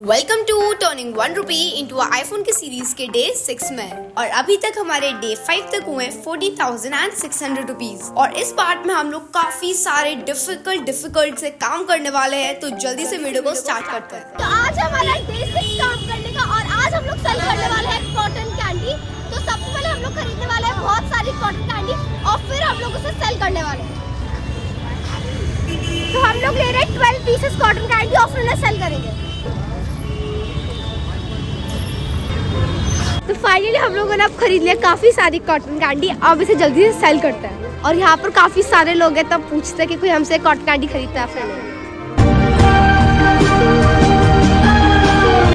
Welcome to turning 1 rupee into iPhone की series के day 6 में। और अभी तक हमारे डे 5 तक हुए 40,600 रुपीज। और इस पार्ट में हम लोग काफी सारे डिफिकल्ट से काम करने वाले हैं, तो जल्दी से वीडियो को स्टार्ट करते हैं। तो आज हमारा डे 6 काम करने का और आज हम लोग सेल करने वाले हैं कॉटन कैंडी। तो सबसे पहले हम लोग खरीदने वाले हैं बहुत सारी कॉटन कैंडी और फिर हम लोग उसे सेल करने वाले हैं। तो हम लोग ले रहे हैं 12 पीसेस कॉटन कैंडी और फिर उन्हें सेल करेंगे। तो फाइनली हम लोगों ने अब खरीद लिया काफी सारी कॉटन कैंडी। अब इसे जल्दी से सेल करते हैं। और यहाँ पर काफी सारे लोग हैं, तब पूछते हैं कि कोई हमसे कॉटन कैंडी खरीदता है फिर नहीं।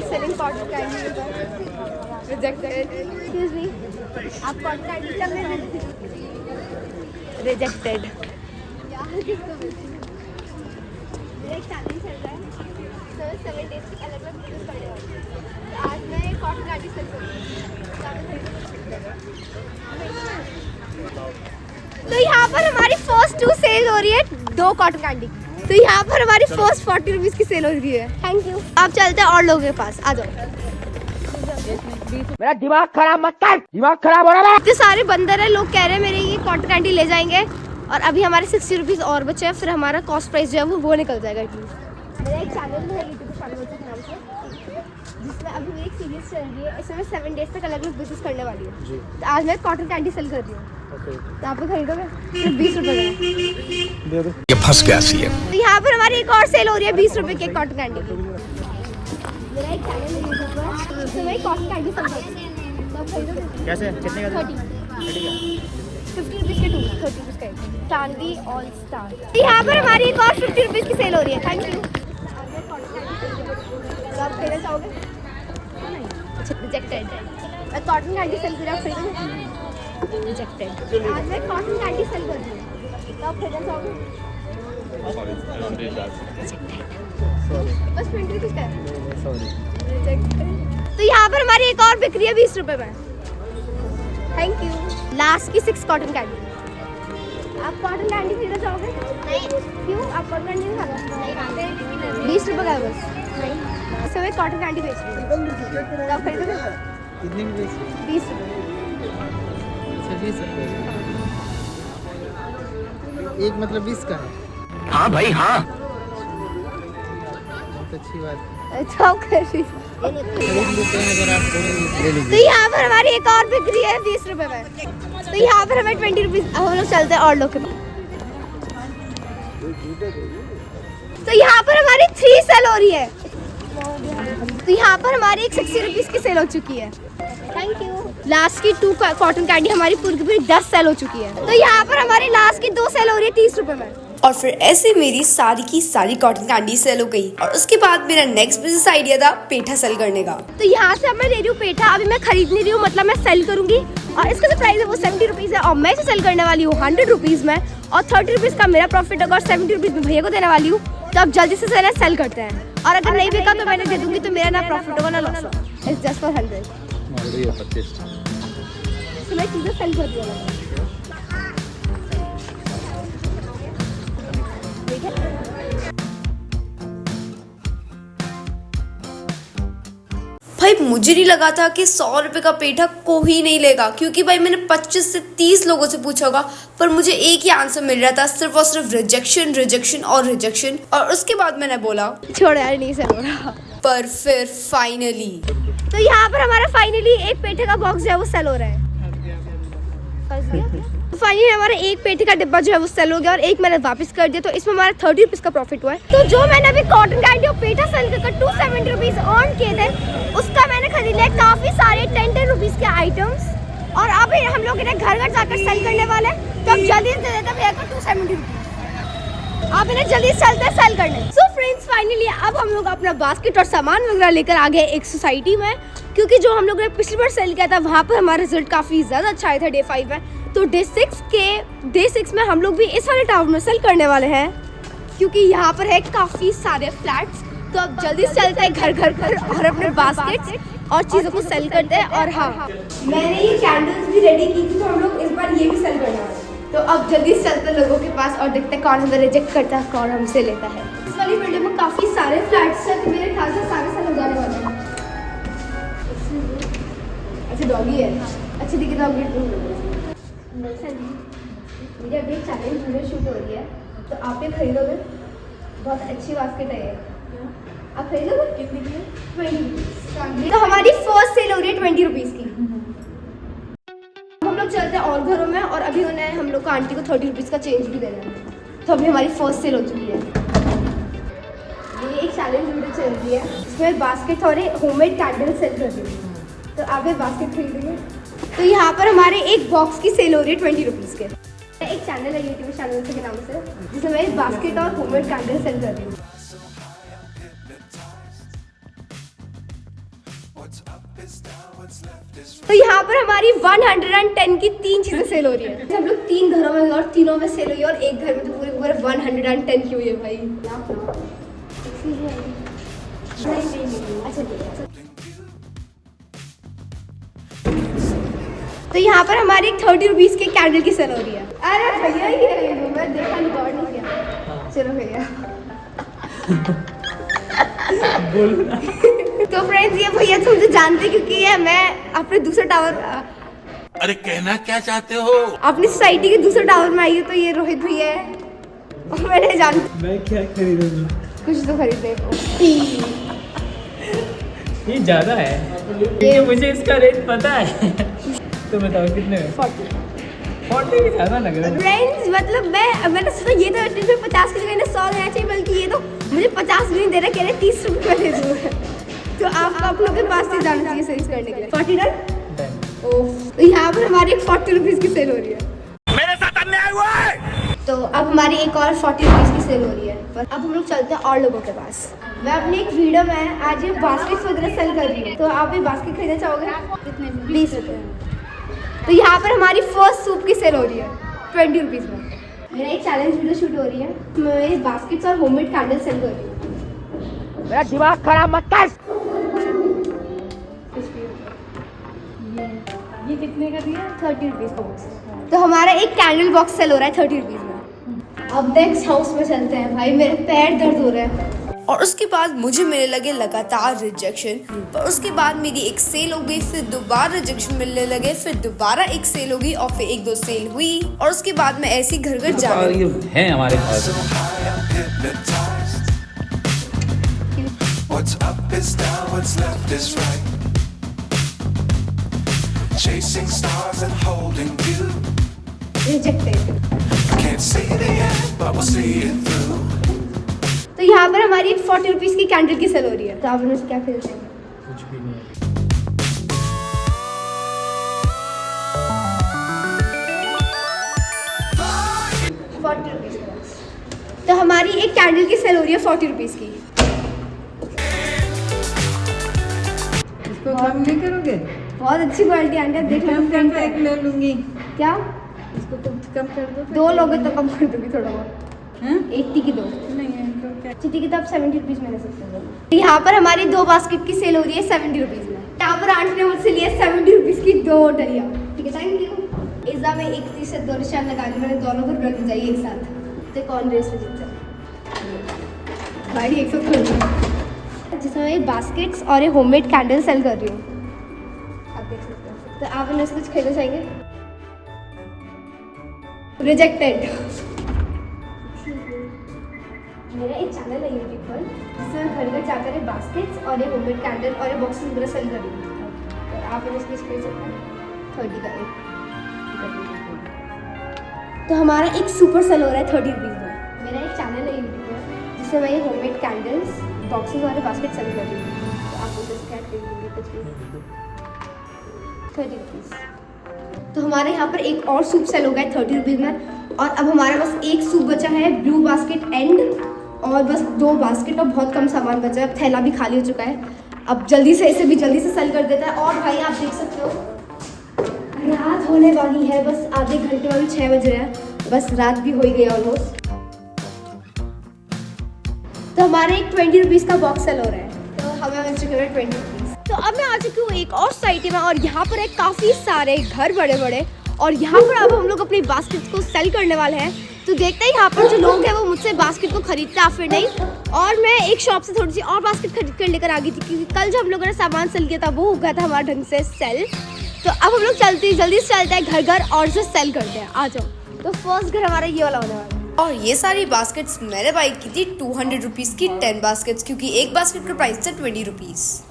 Selling cotton candy rejected. Excuse me, आप कॉटन कैंडी चल रहे हैं? रिजेक्टेड। मेरा एक चैलेंज चल रहा है, 7 डेज की अलग-अलग वीडियोस करने वाली हूं। तो आज मैं कॉटन कैंडी सेल करूंगी। तो यहाँ पर हमारी फर्स्ट 2 सेल हो रही है 2 कॉटन कैंडी। तो यहाँ पर हमारी फर्स्ट 40 रुपीज की सेल हो रही है। Thank you. आप चलते हैं और लोगों के पास, आ जाओ। मेरा दिमाग खराब मत कर, दिमाग खराब हो रहा है। इतने सारे बंदर है, लोग कह रहे हैं मेरे ये कॉटन कैंडी ले जाएंगे। और अभी हमारे 60 रुपीज और बचे हैं, फिर हमारा कॉस्ट प्राइस जो है वो निकल जाएगा एटलीस्ट। मेरा एक चैनल है यूट्यूब चैनल के नाम से, जिसमें अभी मेरी एक सीरीज चल रही है। इसमें मैं 7 डेज तक अलग अलग बिजनेस करने वाली हूँ। तो आज मैं कॉटन कैंडी सेल कर रही हूँ। तो आप खरीदोगे? सिर्फ 20 रुपए का। ये फंस गया सी है। तो यहाँ पर हमारी एक और सेल हो रही है 20 रुपए की कॉटन कैंडी की। मेरा एक चैनल है यूट्यूब पर, तो मैं कॉटन कैंडी सेल करती हूँ। तो आप खरीदोगे? कैसे? कितने का? 30। 50 रुपीज के 2, 30 रुपीज का एक। चांदी ऑल स्टार। यहाँ पर हमारी एक और 50 रुपीज की सेल हो रही है। Thank you. तो आप खरीदना चाहोगे? अच्छा, रिजेक्टेड। मैं कॉटन कैंडी सेल कर रही हूँ, खरीदोगे? रिजेक्टेड। आज मैं कॉटन कैंडी सेल कर रही हूँ। तो आप खरीदना चाहोगे? बस 20 रुपीज का है। तो यहाँ पर हमारी एक और बिक्री है 20 रुपए में। Thank you. लास्ट की 6 कॉटन कैंडी। आप कॉटन कैंडी खरीदना चाहोगे? नहीं। क्यों? आप कॉटन कैंडी नहीं खाते? 20 रुपए का है बस। नहीं। तो मैं कॉटन कैंडी बेच रही हूँ। तो आप खरीदोगे? कितने की बेच? 20 रुपए। एक मतलब 20 का है। हाँ भाई हाँ। बहुत अच्छी बात है। अच्छा, आप खरीद खरीद लेते हैं अगर आप ले तो लीजिए। यहाँ पर हमारी एक और बिक्री है 20 रुपए में। तो यहाँ पर हमें 20 रुपीज। अब हम लोग चलते हैं और लोग के पास। तो यहाँ पर हमारी 3 सेल हो रही है। तो यहाँ पर हमारी एक 60 रुपीज की सेल हो चुकी है। Thank you. लास्ट की 2 कॉटन कैंडी हमारी पूरी 10 सेल हो चुकी है। तो यहाँ पर हमारी लास्ट की 2 सेल हो रही है 30 रुपए में। और फिर ऐसे मेरी सारी की सारी कॉटन कैंडी सेल हो गई। और उसके बाद मेरा नेक्स्ट बिजनेस आइडिया था पेठा सेल करने का। तो यहाँ से अब मैं ले रही हूँ पेठा। अभी मैं खरीद नहीं रही हूँ, मतलब मैं सेल करूंगी। और इसका जो प्राइस है वो 70 रुपीज है और मैं इसे सेल करने वाली हूँ 100 रुपीज में। और 30 रुपीज का मेरा प्रॉफिट होगा और 70 रुपीज में भैया को देने वाली हूँ। तो अब जल्दी से सेल करते हैं। और अगर नहीं बिका तो मैंने दे दूंगी, तो मेरा ना प्रॉफिट होगा ना लॉस होगा। It's just for 100। तो मैं चीज़ें सेल कर दिया। भाई मुझे नहीं लगा था कि 100 रुपए का पेठा कोई नहीं लेगा, क्योंकि भाई मैंने 25 से 30 लोगों से पूछा होगा, पर मुझे एक ही आंसर मिल रहा था, सिर्फ और सिर्फ रिजेक्शन रिजेक्शन और रिजेक्शन। और उसके बाद मैंने बोला छोड़ यार, नहीं सेल हो रहा। पर फिर फाइनली तो यहाँ पर हमारा फाइनली एक पेठे का बॉक्स जो है वो सेल हो रहा है। फाइनली हमारा एक पेठे का डिब्बा जो है वो सेल हो गया और एक मैंने वापस कर दिया। तो इसमें हमारा 30 रुपीज का प्रॉफिट हुआ है। तो जो मैंने अभी कॉटन कैंडी और पेठा सेल कर 270 रुपीज अर्न किए थे, उसका मैंने खरीद लिया काफी सारे 10 रुपीज के आइटम्स। और अब हम लोग इन्हें घर घर जाकर सेल करने वाले हैं। तो अब जल्दी से दे देते हैं भैया को 270 रुपीज। आप इन्हें जल्दी से चलते हैं सेल करने। सो फ्रेंड्स, फाइनली अब हम लोग अपना बास्केट और सामान वगैरह लेकर आ गए एक सोसाइटी में, क्योंकि जो हम लोग ने पिछली बार सेल किया था वहाँ पर हमारा रिजल्ट काफी ज्यादा अच्छा आया था डे 5 में। तो डे 6 में हम लोग भी इस वाले टाउन में सेल करने वाले हैं, क्योंकि यहाँ पर है काफी सारे फ्लैट्स। तो अब जल्दी से चलते हैं घर और अपने बास्केट्स और चीजों को सेल करते हैं। और हाँ, मैंने ये कैंडल्स भी रेडी की थी, तो हम लोग इस बार ये भी सेल करने वाले हैं। तो अब जल्दी से चलते हैं लोगों के पास और देखते हैं कौन हमें रिजेक्ट करता है, कौन हमसे लेता है। इस वाली बिल्डिंग में काफी सारे फ्लैट्स हैं, तो मेरे ख्याल से सारे सेल हो जाने वाले हैं। डॉगी है। अच्छा ठीक है, तो अपडेट मेरी अभी एक चैलेंज वीडियो शूट हो रही है, तो आप ये खरीदोगे? बहुत अच्छी बास्केट है ये, आप खरीदोगे? कितने की है? 20 रुपीज़। तो हमारी फर्स्ट सेल हो रही है 20 रुपीज़ की। हम लोग चलते हैं और घरों में, और अभी उन्हें हम लोग को आंटी को 30 रुपीज़ का चेंज भी देना है। तो अभी हमारी फर्स्ट सेल हो चुकी है। ये एक चैलेंज वीडियो चल रही है, इसमें बास्केट और होममेड कैंडल सेल कर रही है। तो आप ये बास्केट खरीदेंगे? तो यहाँ पर हमारे एक बॉक्स की सेल हो रही है 20 रुपीज़ के। एक चैनल है यूट्यूब चैनल के नाम से, जिसमें मैं बास्केट और होममेड कैंडल सेल कर रही हूँ। तो यहाँ पर हमारी 110 की 3 चीजें सेल हो रही है। हम लोग 3 घरों में, और तीनों में सेल हुई है, और एक घर में तो पूरे पूरे 110 की हुई है भाई। अच्छा तो यहाँ पर हमारी 30 रुपीज़ के कैंडल की सेल हो रही है। अरे भैया ये मैं देखा नहीं, गौर नहीं किया। चलो भैया तो फ्रेंड्स, ये भैया तुम तो जानते, क्योंकि ये मैं अपने दूसरे टावर, अरे कहना क्या चाहते हो? अपनी सोसाइटी के दूसरे टावर में आई है, तो ये रोहित भैया है, और मैंने जानती। मैं क्या खरीदूंगी? कुछ तो खरीदने को। ये ज़्यादा है, क्योंकि मुझे इसका रेट पता है। तो बताओ कितने में? 40 भी ज़्यादा लग रहा है। फ्रेंड्स मतलब मैंने सोचा ये तो 50 की जगह इन्हें 100 देना चाहिए, बल्कि ये तो मुझे 50 भी नहीं दे रहे, कह रहे 30 रुपये दे दूँ। तो आप लोग के पास से जाना चाहिए सेल्स करने के लिए। 40 डन। ओह, तो यहाँ पर हमारी एक 40 रुपीज़ की सेल हो रही है। मेरे साथ अन्याय हुआ है। तो अब हमारी एक और 40 रुपीज़ की सेल हो रही है। पर अब हम लोग चलते हैं और लोगों के पास। मैं अपनी एक वीडियो में आज ये बास्केट्स वगैरह सेल कर रही हूँ, तो आप ये बास्केट खरीदना चाहोगे? कितने? 20 रुपये। तो यहाँ पर हमारी फर्स्ट सूप की सेल हो रही है 20 रुपीज़ में। मेरा एक चैलेंज वीडियो शूट हो रही है, मैं ये बास्केट्स और होममेड कैंडल सेल कर रही हूँ। मेरा दिमाग खराब मत कर। ये कितने का दिया? 30 रुपीज़ का बॉक्स। तो हमारा एक कैंडल बॉक्स सेल हो रहा है 30 रुपीज़ में। अब नेक्स्ट हाउस में चलते हैं भाई, मेरे पैर दर्द हो रहे हैं। और उसके बाद मुझे मिलने लगे लगातार रिजेक्शन, पर उसके बाद मेरी एक सेल हो गई, फिर दोबारा रिजेक्शन मिलने लगे, फिर दोबारा एक सेल हो गई, और फिर 1-2 सेल हुई, और उसके बाद मैं ऐसे ही घर घर जा रही हूँ। है हमारे पास। What's up is down, what's left is right. Chasing stars and holding you. Rejected. Can't see the end, but we'll see it through. तो यहाँ पर हमारी एक 40 रुपीज़ की कैंडल की सेल हो रही है। तो आप उनसे क्या खरीदते हैं? कुछ भी नहीं। 40 रुपीज़ का बॉक्स। तो हमारी एक कैंडल की सेल हो रही है 40 रुपीज़ की। इसको कम नहीं करोगे? बहुत अच्छी क्वालिटी आंटी, आप देख लो। कम एक ले लूंगी। क्या? इसको तो कम कर दो। 2 लोगे तो कम कर दूंगी थोड़ा बहुत। हाँ? 80 की 2। नहीं है तो क्या? ठीक है, तो आप 70 रुपीज़ में ले सकते हो। तो यहाँ पर हमारी 2 बास्केट की सेल हो रही है 70 रुपीज़ में। यहाँ पर आंटी ने मुझसे लिया 70 रुपीज़ की 2 डलिया। ठीक है, थैंक यू। इस बार मैं 1 से 2 निशान लगा ली, मैंने दोनों को रख जाइए एक साथ। तो कौन रेस में जीतता है? भाई 100 जिसमें मैं बास्केट्स और ये होममेड कैंडल सेल कर रही हूँ, आप देख सकते हो। तो आप इनमें से कुछ खरीदना चाहेंगे? रिजेक्टेड। मेरा एक चैनल है यूट्यूब पर, जिसमें मैं घर घर जाकर बास्केट्स और ये होममेड कैंडल और ये बॉक्सेस वगैरह सेल कर रही हूँ। तो आप इसके खरीद सकते हैं 30 का एक। तो हमारा एक सुपर सेल हो रहा है 30 रुपीज़ में। मेरा एक चैनल है यूट्यूब पर, जिसमें मैं ये होममेड कैंडल्स, बॉक्सेस और बास्केट सेल कर रही हूँ। तो आप उसे क्या खरीदेंगे? कुछ भी 30 रुपीज़। तो हमारे यहाँ पर एक और सूप सेल हो गया है 30 रुपीज़ में, और अब हमारे पास एक सूप बचा है ब्लू बास्केट एंड, और बस 2 बास्केट और बहुत कम सामान बचा है। अब थैला भी खाली हो चुका है, अब जल्दी से इसे भी जल्दी से सेल कर देता है। और भाई आप देख सकते हो रात होने वाली है, बस आधे घंटे में भी 6 बज रहे हैं, बस रात भी हो ही गई ऑलमोस्ट। तो हमारे एक 20 रुपीज़ का बॉक्स सेल हो रहा है, तो हमें मिल चुके हैं 20 रुपीज़। तो अब मैं आ चुकी हूँ एक और सोसाइटी में, और यहाँ पर है काफ़ी सारे घर बड़े बड़े, और यहाँ पर अब हम लोग अपनी बास्केट को सेल करने वाले हैं। तो देखते हैं यहाँ पर जो लोग हैं वो मुझसे बास्केट को खरीदते हैं फिर नहीं। और मैं एक शॉप से थोड़ी सी और बास्केट खरीद कर लेकर आ गई थी, क्योंकि कल जो हम लोगों ने सामान सेल किया था वो हो गया था हमारा ढंग से सेल। तो अब हम लोग जल्दी से चलते हैं घर और उसे सेल करते हैं। आ जाओ। तो फर्स्ट घर हमारा ये वाला होने वाला है। और ये सारी बास्केट्स मैंने बाई की थी 200 रुपीज़ की 10 बास्केट्स, क्योंकि एक बास्केट का प्राइस था 20 रुपीज़।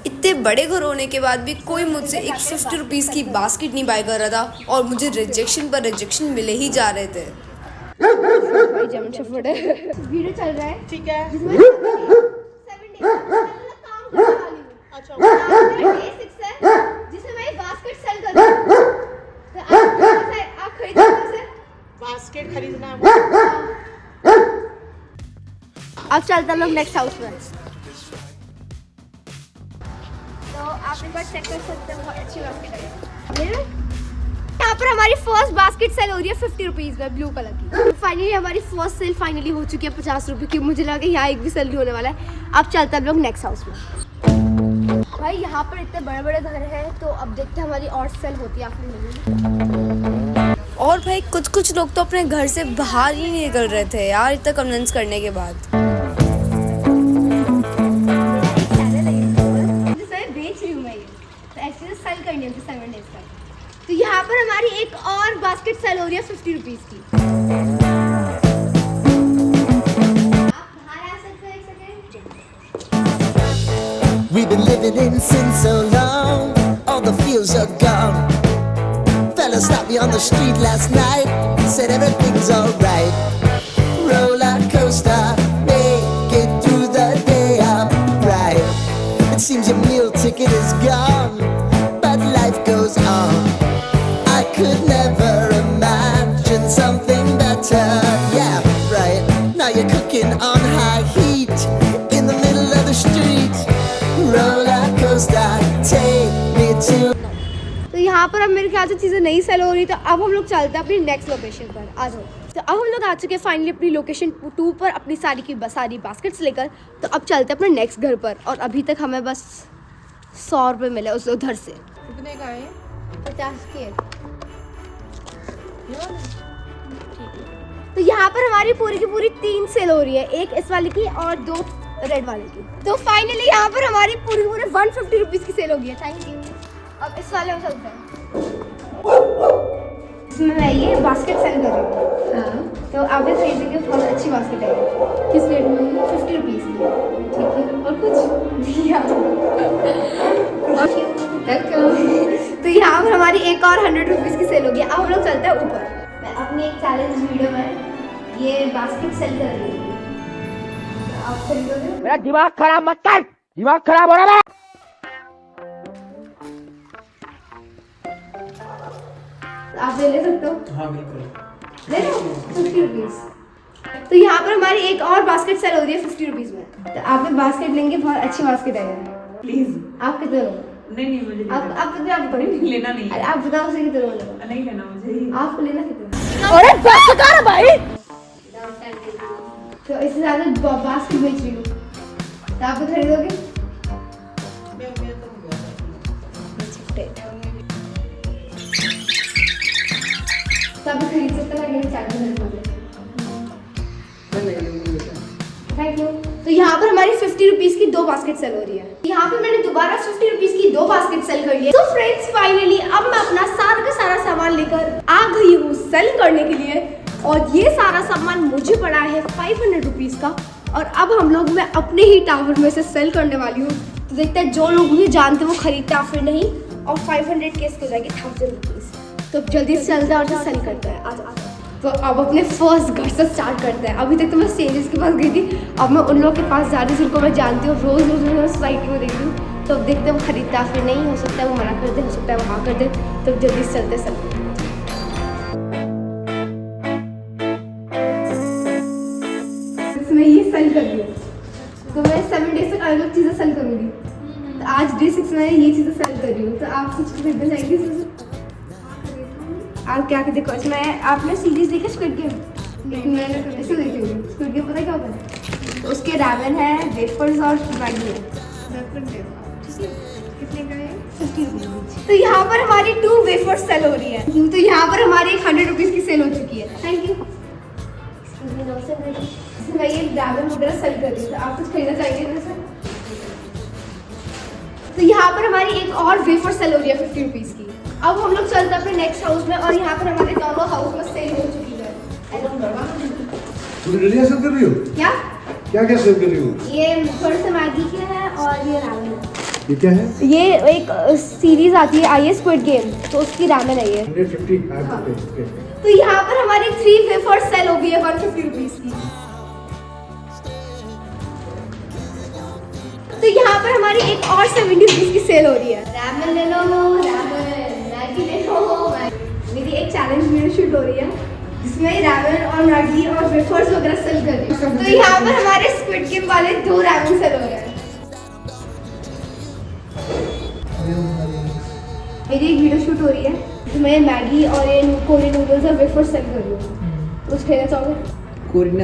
इतने बड़े घर होने के बाद भी कोई मुझसे एक 50 रुपीज़ की बास्केट नहीं बाय कर रहा था और मुझे रिजेक्शन पर रिजेक्शन मिले ही जा रहे थे। वीडियो चल रहा है, ठीक है, जिसमें 7 जिसमें मैं बास्केट सेल कर रही हूँ। तो आप खरीदोगे? बास्केट खरीदना है। अब चलते हैं लोग नेक्स्ट हाउस में। तो आप एक बार चेक कर सकते हैं, बहुत अच्छी बास्केट है। यहाँ पर हमारी फर्स्ट बास्केट सेल हो रही है 50 रुपीज़ में, ब्लू कलर की। तो फाइनली हमारी फर्स्ट सेल फाइनली हो चुकी है 50 रुपये की। मुझे लगा यहाँ एक भी सेल नहीं होने वाला है। अब चलते हैं लोग नेक्स्ट हाउस में। भाई यहाँ पर इतने बड़े बड़े घर हैं, तो अब देखते हैं हमारी और सेल होती है आपने नहीं। और भाई कुछ लोग तो अपने घर से बाहर ही नहीं निकल रहे थे यार, इतना कन्विंस करने के बाद। बेच रही हूँ मैं ये, तो ऐसे सेल करनी है 7 डेज तक। तो यहाँ पर हमारी एक और बास्केट सेल हो रही है 50 रुपीज़ की। आप बाहर आ सकते हैं एक second. We've been living in sin so long, all the feels are gone. Fella stopped me on the street last night, said everything's alright. Roller coaster, make it through the day, I'm right. It seems your meal ticket is gone, but life goes on. I could never imagine something better. Yeah, right. Now you're cooking on high heat in the middle of the street. Roller coaster, take me to. तो यहाँ पर अब मेरे ख्याल से चीज़ें नहीं cell हो रही, तो अब हम लोग चलते हैं अपनी नेक्स्ट लोकेशन पर। आ जाओ। तो अब हम लोग आ चुके हैं फाइनली अपनी लोकेशन 2 पर, अपनी सारी बास्केट्स लेकर। तो अब चलते हैं अपने नेक्स्ट घर पर। और अभी तक हमें बस 100 रुपये मिले उस उधर से। कितने का है? 50 के। तो यहाँ पर हमारी पूरी की पूरी 3 सेल हो रही है, एक इस वाले की और 2 रेड वाले की। तो फाइनली यहाँ पर हमारी पूरी 150 रुपीज़ की सेल हो गई है। Thank you. अब इस वाले में चलते हैं। इसमें मैं ये बास्केट सेल कर रही हूँ। हाँ। तो आप भी खरीदेंगे, बहुत अच्छी बास्केट है। किस रेट में? 50 रुपीज़ की। ठीक है। और कुछ? तो यहाँ पर हमारी एक और 100 रुपीज़ की सेल हो गई। अब हम लोग चलते हैं ऊपर। मैं अपनी एक चैलेंज वीडियो में ये बास्केट सेल कर रही हूँ। आप खरीदोगे? मेरा दिमाग खराब मत कर, दिमाग खराब हो रहा है। आप ले सकते हो? हाँ बिल्कुल। ले लो 50 रुपीज़। तो यहाँ पर हमारी एक और बास्केट सेल हो रही है 50 रुपीज़ में। तो आप भी बास्केट लेंगे, बहुत अच्छी बास्केट है। प्लीज। आप कितने लोगे? नहीं मुझे आप लेना नहीं अरे आप बताओ उसे कितने लोगे? नहीं लेना मुझे। आपको लेना कितने? अरे बस कर भाई। तो इससे ज़्यादा बास्केट बेच रही हूँ, तो आप खरीदोगे? तो आप खरीद सकते हैं, थैंक यू। तो यहाँ पर हमारी 50 रुपीज़ की 2 बास्केट सेल हो रही है। यहाँ पर मैंने दोबारा 50 रुपीज़ की 2 बास्केट सेल कर ली है। तो फ्रेंड्स फाइनली अब मैं अपना सारा का सारा सामान लेकर आ गई हूँ सेल करने के लिए। और ये सारा सामान मुझे पड़ा है 500 रुपीज़ का। और अब हम लोग मैं अपने ही टावर में से सेल करने वाली हूँ। तो देखते हैं जो लोग मुझे जानते हैं वो खरीदते हैं फिर नहीं। और 500 केस हो जाएंगे 1000 रुपीज़। तो जल्दी से चलते हैं और सेल करते हैं। आज तो अब अपने फर्स्ट घर से स्टार्ट करते हैं। अभी तक तो मैं स्ट्रेंजर्स के पास गई थी, अब मैं उन लोगों के पास जा रही हूँ जिनको मैं जानती हूँ, रोज़ मैं सोसाइटी में देखती हूँ। तो अब देखते हैं वो खरीदता है फिर नहीं, हो सकता है वो मना कर दे, हो सकता है वो हाँ कर दे। तो जल्दी से चलते सब। मैं ये सेल कर रही हूँ, तो मैं 7 डेज तक अलग अलग चीज़ें सेल करूँगी। तो आज डे 6 में ये चीज़ें सेल कर रही हूँ। तो आप कुछ खरीदना चाहेंगे? आप क्या देखो, मैं आपने सीरीज देखी स्क्विड गेम? मैंने ऐसे देखी हुई स्क्विड गेम, पता क्या होता है? तो उसके रैवन है, वेफर्स और मैगी है। कितने का है? 50 रुपीज़। तो यहाँ पर हमारी 2 वेफर्स सेल हो रही है। तो यहाँ पर हमारी 100 रुपीज़ की सेल हो चुकी है। Thank you. मैं ये रैवन वगैरह सेल कर रही हूँ। तो आप कुछ खरीदना चाहिए वैसे? यहाँ पर हमारी एक और वेफर सेल हो रही है 50 रुपीज की। अब हम लोग चलते हैं अपने नेक्स्ट हाउस में और यहाँ पर हमारे दोनों हाउस में सेल हो चुकी है। तुम डलिया सेल कर रही हो? क्या क्या क्या सेल कर रही हो? ये थोड़े से मैगी के है और ये रामेन है। ये क्या है? ये एक सीरीज आती है आई स्क्विड गेम, तो उसकी रामेन है ये। 150। हाँ। तो यहाँ पर हमारी 3 वेफर सेल हो गई है 150 रुपीज की। तो यहाँ पर हमारी एक और 70 रुपीज की सेल हो रही है। रामेन ले लो, रामेन, मैगी ले लो। मेरी एक चैलेंज वीडियो शूट हो रही है जिसमें रामेन और मैगी और वेफर्स वगैरह सेल कर रही है। तो यहाँ पर हमारे स्क्विड गेम वाले 2 रामेन सेल हो रहे हैं। मेरी एक वीडियो शूट हो रही है जिसमें मैगी और ये कोरियन नूडल्स और वेफर्स सेल कर रही हूँ। कुछ खेलना चाहोगे? कोरियन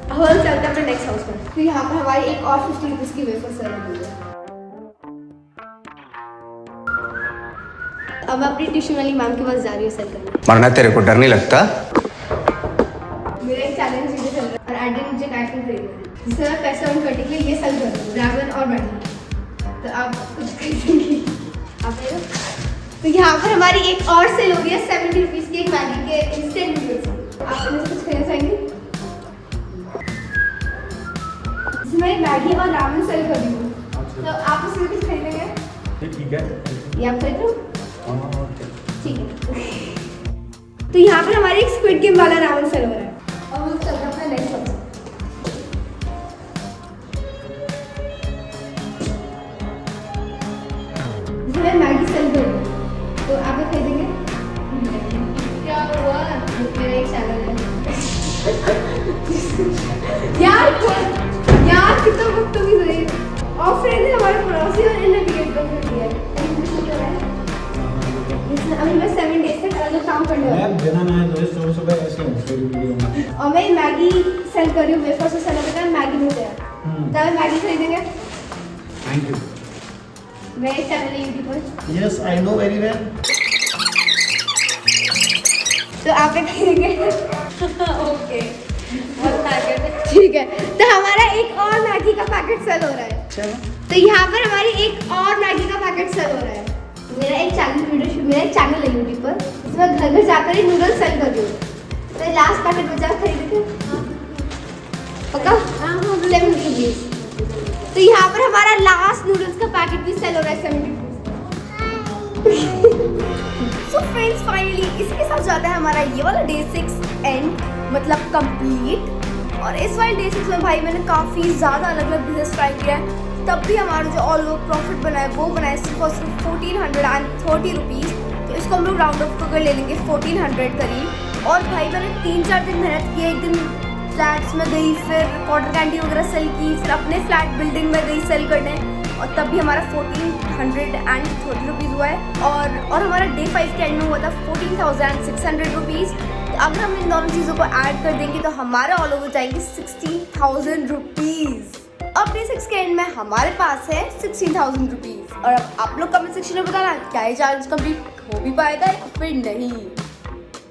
अब हम चलते हैं अपने नेक्स्ट हाउस में। तो यहाँ पर हमारी एक और 50 रुपीज की वेफर सेल हो रही है। अब मैं अपनी ट्यूशन वाली मैम के पास जा रही हूँ सेल करने। मरना तेरे को डर नहीं लगता? मेरा एक चैलेंज वीडियो चल रहा है और आंटी मुझे एक आईफोन खरीदना है जिससे मैं पैसे अर्न करने के लिए ये सेल कर रही हूँ, रामेन और मैगी। तो आप कुछ खरीदेंगी? आप ले लो। तो यहाँ पर हमारी एक और सेल हो रही है 70 रुपीज की एक मैगी के इंस्टेंट नूडल्स। आप इनमें से कुछ खरीदना चाहेंगे? इसमें मैगी और रामेन सेल कर रही हूँ, तो आप उसमें कुछ खरीदेंगे? ठीक है। ये आप खरीद लो? ठीक है। तो यहाँ पर हमारी एक स्क्विड गेम वाला रामेन सेल हो रहा है। अब हम चलते हैं अपने नेक्स्ट हाउस। जिसमें मैगी सेल कर रही हूँ, तो आप ये खरीदेंगे? क्या हुआ? मेरा एक चैनल है। यार कितना बदतमीज है ये। और फ्रेंड है हमारे पड़ोसी और इन्हें क्रिएट कर दिया है। इसमें अभी मैं 7 डेज तक अलग काम करने वाली हूँ। बिना नहाए धोए सुबह ऐसे हो। और मैं मैगी सेल कर रही हूँ, वेफर से सेल करता है, मैगी मुझे है। तो आप मैगी खरीदेंगे? Thank you. मेरे चैनल है यूट्यूब पर। Yes I know very well. तो आप ये खरीदेंगे? ओके ठीक है। तो हमारा एक और मैगी का पैकेट सेल हो रहा है। चलो। तो यहाँ पर हमारी एक और मैगी का पैकेट सेल हो रहा है। मेरा एक चैनल है यूट्यूब पर, इसमें घर घर जाकर ही नूडल्स सेल कर रही हूँ। तो लास्ट पैकेट बचा खरीदे थे पक्का? 7 रुपीज। तो यहाँ पर हमारा लास्ट नूडल्स का पैकेट भी सेल हो रहा है 70 रुपीज। सो फ्रेंड्स फाइनली इसके साथ जाता है हमारा ये वाला डे 6 एंड मतलब कंप्लीट। और इस वाले डे 6 में भाई मैंने काफ़ी ज़्यादा अलग अलग बिजनेस ट्राई किया है, तब भी हमारा जो ऑल ओवर प्रॉफिट बना है वो बना है सिर्फ और सिर्फ 1430 रुपीज़। तो इसको हम लोग राउंड ऑफ कर लेंगे 1400 करीब। और भाई मैंने 3-4 दिन मेहनत की है। एक दिन फ्लैट्स में गई, फिर कॉटन कैंडी वगैरह सेल की, फिर अपने फ्लैट बिल्डिंग में गई सेल करने, और तब भी हमारा 1430 रुपीज़ हुआ है। और हमारा डे 5 के एंड में हुआ था 14,600 रुपीज़। तो अगर हम इन दोनों चीज़ों को ऐड कर देंगे तो हमारा ऑल ओवर जाएंगे 16,000 रुपीज़। अब डे 6 के एंड में हमारे पास है 16,000 रुपीज़। और अब आप लोग कमेंट सेक्शन में बताना क्या ये चैलेंज कंप्लीट हो भी पाएगा या फिर नहीं।